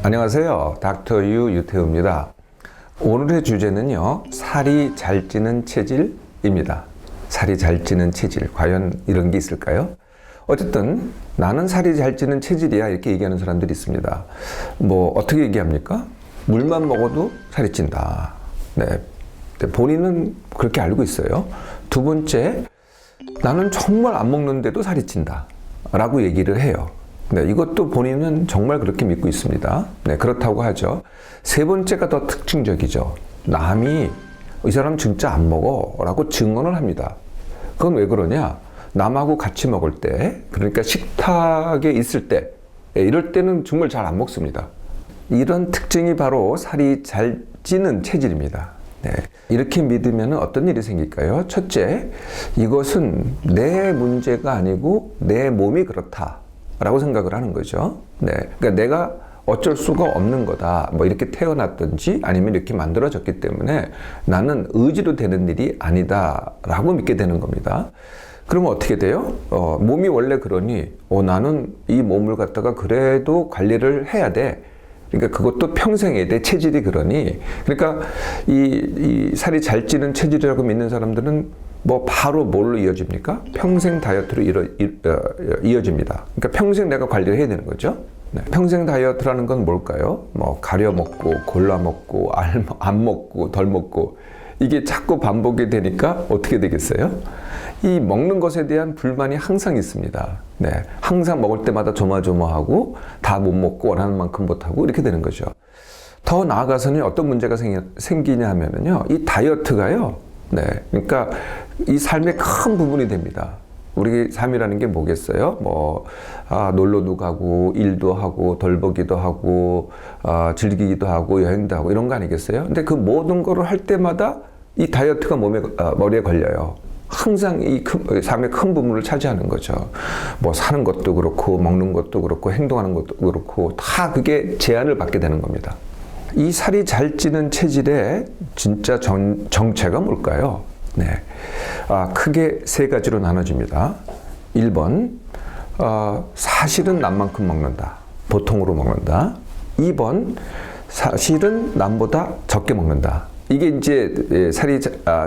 안녕하세요. 닥터 유 유태우입니다. 오늘의 주제는요, 살이 잘 찌는 체질입니다. 살이 잘 찌는 체질, 과연 이런 게 있을까요? 어쨌든 나는 살이 잘 찌는 체질이야, 이렇게 얘기하는 사람들이 있습니다. 뭐 어떻게 얘기합니까? 물만 먹어도 살이 찐다. 네, 본인은 그렇게 알고 있어요. 두 번째, 나는 정말 안 먹는데도 살이 찐다 라고 얘기를 해요. 네, 이것도 본인은 정말 그렇게 믿고 있습니다. 네, 그렇다고 하죠. 세 번째가 더 특징적이죠. 남이 이 사람 진짜 안 먹어 라고 증언을 합니다. 그건 왜 그러냐? 남하고 같이 먹을 때, 그러니까 식탁에 있을 때, 이럴 때는 정말 잘 안 먹습니다. 이런 특징이 바로 살이 잘 찌는 체질입니다. 네, 이렇게 믿으면 어떤 일이 생길까요? 첫째, 이것은 내 문제가 아니고 내 몸이 그렇다 라고 생각을 하는 거죠. 네, 그러니까 내가 어쩔 수가 없는 거다. 뭐 이렇게 태어났든지 아니면 이렇게 만들어졌기 때문에 나는 의지로 되는 일이 아니다 라고 믿게 되는 겁니다. 그러면 어떻게 돼요? 몸이 원래 그러니 나는 이 몸을 갖다가 그래도 관리를 해야 돼. 그러니까 그것도 평생에 내 체질이 그러니, 그러니까 이 살이 잘 찌는 체질이라고 믿는 사람들은 뭐 바로 뭘로 이어집니까? 평생 다이어트로 이어집니다. 그러니까 평생 내가 관리를 해야 되는 거죠. 네. 평생 다이어트라는 건 뭘까요? 뭐 가려 먹고 골라 먹고 안 먹고 덜 먹고, 이게 자꾸 반복이 되니까 어떻게 되겠어요? 이 먹는 것에 대한 불만이 항상 있습니다. 네, 항상 먹을 때마다 조마조마하고 다 못 먹고 원하는 만큼 못하고 이렇게 되는 거죠. 더 나아가서는 어떤 문제가 생기냐 하면은요, 이 다이어트가요, 네, 그러니까 이 삶의 큰 부분이 됩니다. 우리 삶이라는 게 뭐겠어요? 놀러도 가고, 일도 하고, 덜 벌기도 하고, 즐기기도 하고, 여행도 하고, 이런 거 아니겠어요? 근데 그 모든 거를 할 때마다 이 다이어트가 머리에 걸려요. 항상 이 삶의 큰 부분을 차지하는 거죠. 뭐 사는 것도 그렇고, 먹는 것도 그렇고, 행동하는 것도 그렇고, 다 그게 제한을 받게 되는 겁니다. 이 살이 잘 찌는 체질의 진짜 정체가 뭘까요? 네, 크게 세 가지로 나눠집니다. 1번, 사실은 남만큼 먹는다. 보통으로 먹는다. 2번, 사실은 남보다 적게 먹는다. 이게 이제 살이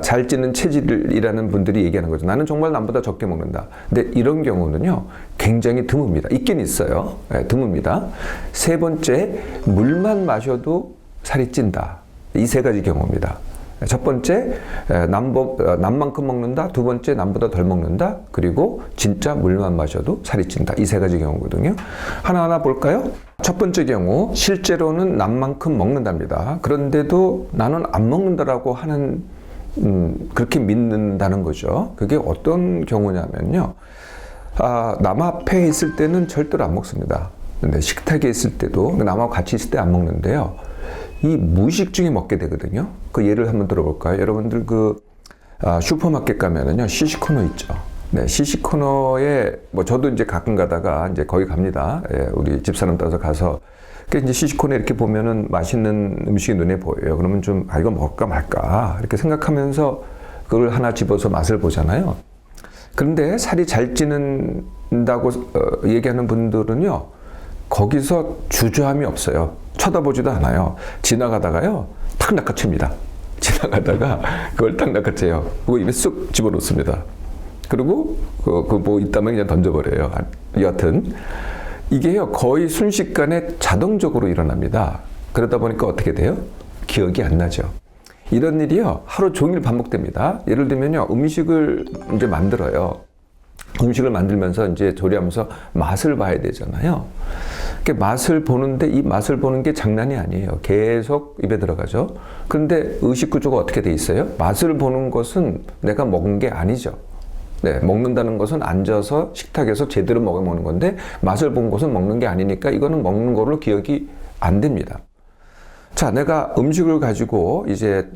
잘 찌는 체질이라는 분들이 얘기하는 거죠. 나는 정말 남보다 적게 먹는다. 근데 이런 경우는요, 굉장히 드뭅니다. 있긴 있어요. 네, 드뭅니다. 세 번째, 물만 마셔도 살이 찐다. 이 세 가지 경우입니다. 첫 번째, 남만큼 먹는다. 두 번째, 남보다 덜 먹는다. 그리고 진짜 물만 마셔도 살이 찐다. 이 세 가지 경우거든요. 하나하나 볼까요? 첫 번째 경우, 실제로는 남만큼 먹는답니다. 그런데도 나는 안 먹는다라고 하는, 그렇게 믿는다는 거죠. 그게 어떤 경우냐면요, 남 앞에 있을 때는 절대로 안 먹습니다. 근데 식탁에 있을 때도, 남하고 같이 있을 때 안 먹는데요, 이 무의식 중에 먹게 되거든요. 그 예를 한번 들어볼까요? 여러분들 슈퍼마켓 가면은요, 시식코너 있죠. 네, 시식코너에 저도 이제 가끔 가다가 이제 거기 갑니다. 예, 우리 집사람 따라서 가서. 이제 시식코너에 이렇게 보면은 맛있는 음식이 눈에 보여요. 그러면 좀, 이거 먹을까 말까 이렇게 생각하면서 그걸 하나 집어서 맛을 보잖아요. 그런데 살이 잘 찌는다고 얘기하는 분들은요, 거기서 주저함이 없어요. 쳐다보지도 않아요. 지나가다가요, 탁 낚아챕니다. 지나가다가 그걸 탁 낚아채요. 그거 입에 쑥 집어넣습니다. 그리고 뭐 있다면 그냥 던져버려요. 여하튼 이게요, 거의 순식간에 자동적으로 일어납니다. 그러다 보니까 어떻게 돼요? 기억이 안 나죠. 이런 일이요, 하루 종일 반복됩니다. 예를 들면요, 음식을 이제 만들어요. 음식을 만들면서 이제 조리하면서 맛을 봐야 되잖아요. 맛을 보는데 이 맛을 보는 게 장난이 아니에요. 계속 입에 들어가죠. 그런데 의식 구조가 어떻게 돼 있어요? 맛을 보는 것은 내가 먹은 게 아니죠. 네, 먹는다는 것은 앉아서 식탁에서 제대로 먹는 건데, 맛을 본 것은 먹는 게 아니니까 이거는 먹는 걸로 기억이 안 됩니다. 자, 내가 음식을 가지고 이제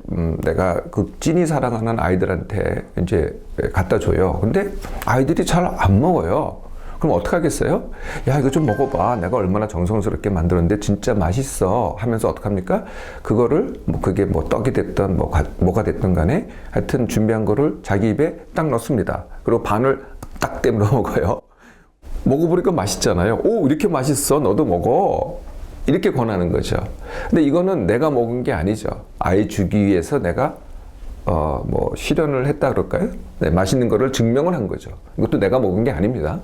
내가 그 찐이 사랑하는 아이들한테 이제 갖다 줘요. 근데 아이들이 잘 안 먹어요. 그럼 어떡하겠어요? 야, 이거 좀 먹어봐. 내가 얼마나 정성스럽게 만들었는데 진짜 맛있어. 하면서 어떡합니까? 그거를 그게 떡이 됐든 뭐가 됐든 간에 하여튼 준비한 거를 자기 입에 딱 넣습니다. 그리고 반을 딱 떼물어 먹어요. 먹어보니까 맛있잖아요. 오, 이렇게 맛있어. 너도 먹어. 이렇게 권하는 거죠. 근데 이거는 내가 먹은 게 아니죠. 아이 주기 위해서 내가 뭐 실현을 했다 그럴까요? 네, 맛있는 거를 증명을 한 거죠. 이것도 내가 먹은 게 아닙니다.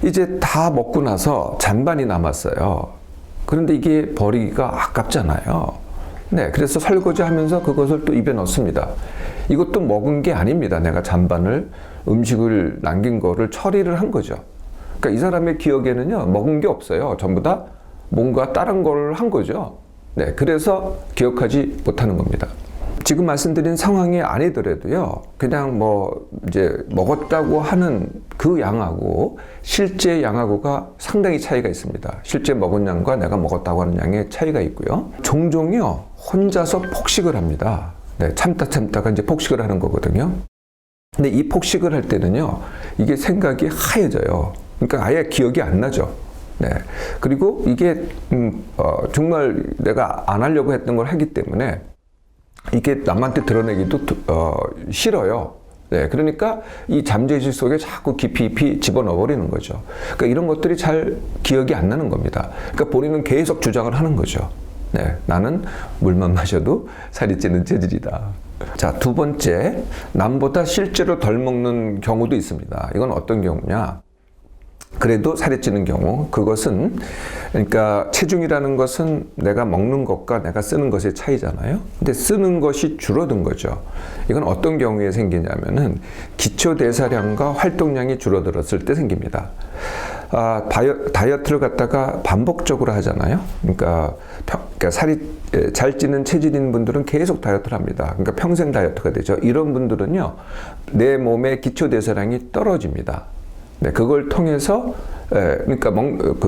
이제 다 먹고 나서 잔반이 남았어요. 그런데 이게 버리기가 아깝잖아요. 네, 그래서 설거지 하면서 그것을 또 입에 넣습니다. 이것도 먹은 게 아닙니다. 내가 잔반을 음식을 남긴 거를 처리를 한 거죠. 그러니까 이 사람의 기억에는요, 먹은 게 없어요. 전부 다 뭔가 다른 걸 한 거죠. 네, 그래서 기억하지 못하는 겁니다. 지금 말씀드린 상황이 아니더라도요, 그냥 뭐 이제 먹었다고 하는 그 양하고 실제 양하고가 상당히 차이가 있습니다. 실제 먹은 양과 내가 먹었다고 하는 양의 차이가 있고요. 종종요, 혼자서 폭식을 합니다. 네, 참다가 이제 폭식을 하는 거거든요. 근데 이 폭식을 할 때는요, 이게 생각이 하얘져요. 그러니까 아예 기억이 안 나죠. 네. 그리고 이게 정말 내가 안 하려고 했던 걸 하기 때문에 이게 남한테 드러내기도 싫어요. 네, 그러니까 이 잠재의식 속에 자꾸 깊이 집어넣어 버리는 거죠. 그러니까 이런 것들이 잘 기억이 안 나는 겁니다. 그러니까 본인은 계속 주장을 하는 거죠. 네, 나는 물만 마셔도 살이 찌는 체질이다. 자, 두 번째, 남보다 실제로 덜 먹는 경우도 있습니다. 이건 어떤 경우냐? 그래도 살이 찌는 경우, 그것은 그러니까 체중이라는 것은 내가 먹는 것과 내가 쓰는 것의 차이잖아요. 근데 쓰는 것이 줄어든 거죠. 이건 어떤 경우에 생기냐면은 기초 대사량과 활동량이 줄어들었을 때 생깁니다. 다이어트를 갖다가 반복적으로 하잖아요. 그러니까 살이 잘 찌는 체질인 분들은 계속 다이어트를 합니다. 그러니까 평생 다이어트가 되죠. 이런 분들은요, 내 몸의 기초 대사량이 떨어집니다. 네, 그걸 통해서 그러니까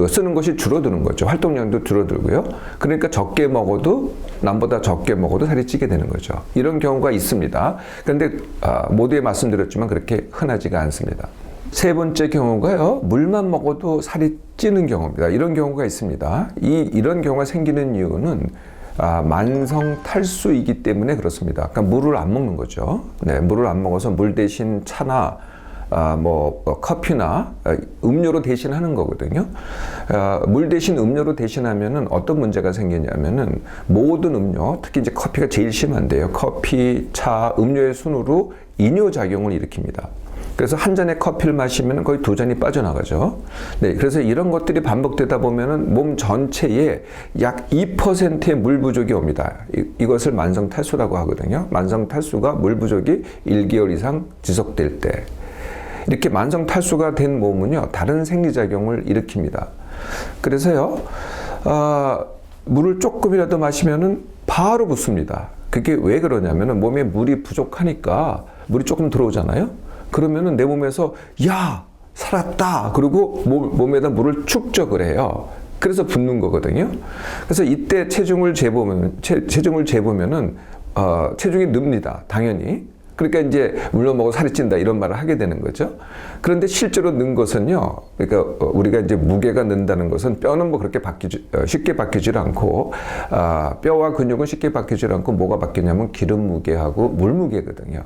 쓰는 것이 줄어드는 거죠. 활동량도 줄어들고요. 그러니까 적게 먹어도 남보다 적게 먹어도 살이 찌게 되는 거죠. 이런 경우가 있습니다. 그런데 모두에 말씀드렸지만 그렇게 흔하지가 않습니다. 세 번째 경우가요, 물만 먹어도 살이 찌는 경우입니다. 이런 경우가 있습니다. 이런 경우가 생기는 이유는 만성 탈수이기 때문에 그렇습니다. 그러니까 물을 안 먹는 거죠. 네, 물을 안 먹어서 물 대신 차나 커피나 음료로 대신하는 거거든요. 물 대신 음료로 대신하면은 어떤 문제가 생기냐면은 모든 음료, 특히 이제 커피가 제일 심한데요. 커피, 차, 음료의 순으로 이뇨작용을 일으킵니다. 그래서 한 잔의 커피를 마시면 거의 두 잔이 빠져나가죠. 네, 그래서 이런 것들이 반복되다 보면은 몸 전체에 약 2%의 물 부족이 옵니다. 이것을 만성 탈수라고 하거든요. 만성 탈수가 물 부족이 1개월 이상 지속될 때. 이렇게 만성 탈수가 된 몸은요, 다른 생리작용을 일으킵니다. 그래서요, 물을 조금이라도 마시면은 바로 붓습니다. 그게 왜 그러냐면은 몸에 물이 부족하니까 물이 조금 들어오잖아요. 그러면은 내 몸에서 야, 살았다. 그리고 몸에다 물을 축적을 해요. 그래서 붓는 거거든요. 그래서 이때 체중을 재보면은 체중이 늡니다. 당연히. 그러니까 이제 물론 먹어 살이 찐다 이런 말을 하게 되는 거죠. 그런데 실제로 는 것은요, 그러니까 우리가 이제 무게가 는다는 것은 뼈는 뭐 그렇게 쉽게 바뀌질 않고, 뼈와 근육은 쉽게 바뀌질 않고 뭐가 바뀌냐면 기름 무게하고 물 무게거든요.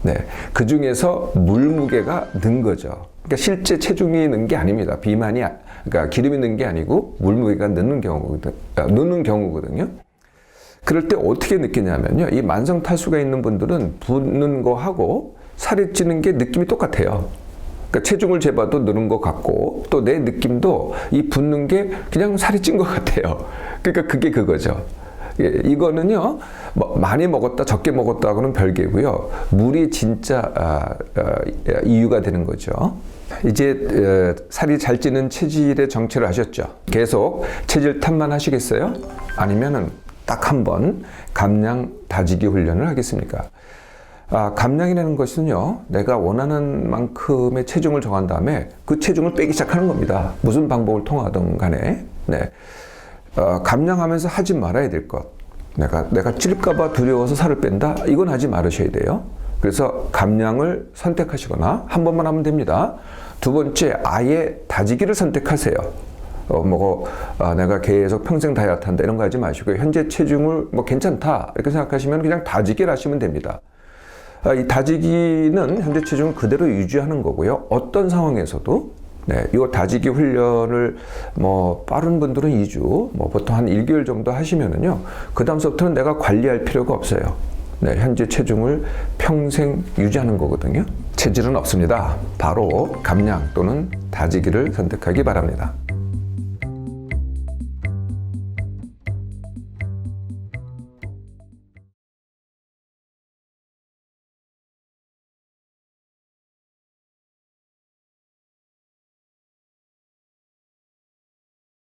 네, 그 중에서 물 무게가 는 거죠. 그러니까 실제 체중이 는 게 아닙니다. 비만이, 그러니까 기름이 는 게 아니고 물 무게가 느는 경우거든요. 그럴 때 어떻게 느끼냐면요, 이 만성 탈수가 있는 분들은 붓는 거하고 살이 찌는 게 느낌이 똑같아요. 그러니까 체중을 재봐도 느는 것 같고, 또 내 느낌도 이 붓는 게 그냥 살이 찐 것 같아요. 그러니까 그게 그거죠. 이거는요, 많이 먹었다 적게 먹었다고는 별개고요, 물이 진짜 이유가 되는 거죠. 이제 살이 잘 찌는 체질의 정체를 아셨죠? 계속 체질 탓만 하시겠어요? 아니면은 딱 한 번 감량 다지기 훈련을 하겠습니까? 감량이라는 것은요, 내가 원하는 만큼의 체중을 정한 다음에 그 체중을 빼기 시작하는 겁니다. 무슨 방법을 통하든 간에. 네. 감량하면서 하지 말아야 될 것. 내가 찔까봐 두려워서 살을 뺀다? 이건 하지 말으셔야 돼요. 그래서 감량을 선택하시거나 한 번만 하면 됩니다. 두 번째, 아예 다지기를 선택하세요. 내가 계속 평생 다이어트 한다 이런 거 하지 마시고요. 현재 체중을 괜찮다 이렇게 생각하시면 그냥 다지기를 하시면 됩니다. 이 다지기는 현재 체중을 그대로 유지하는 거고요. 어떤 상황에서도 네, 이 다지기 훈련을 뭐 빠른 분들은 2주, 뭐 보통 한 1개월 정도 하시면은요, 그 다음서부터는 내가 관리할 필요가 없어요. 네, 현재 체중을 평생 유지하는 거거든요. 체질은 없습니다. 바로 감량 또는 다지기를 선택하기 바랍니다.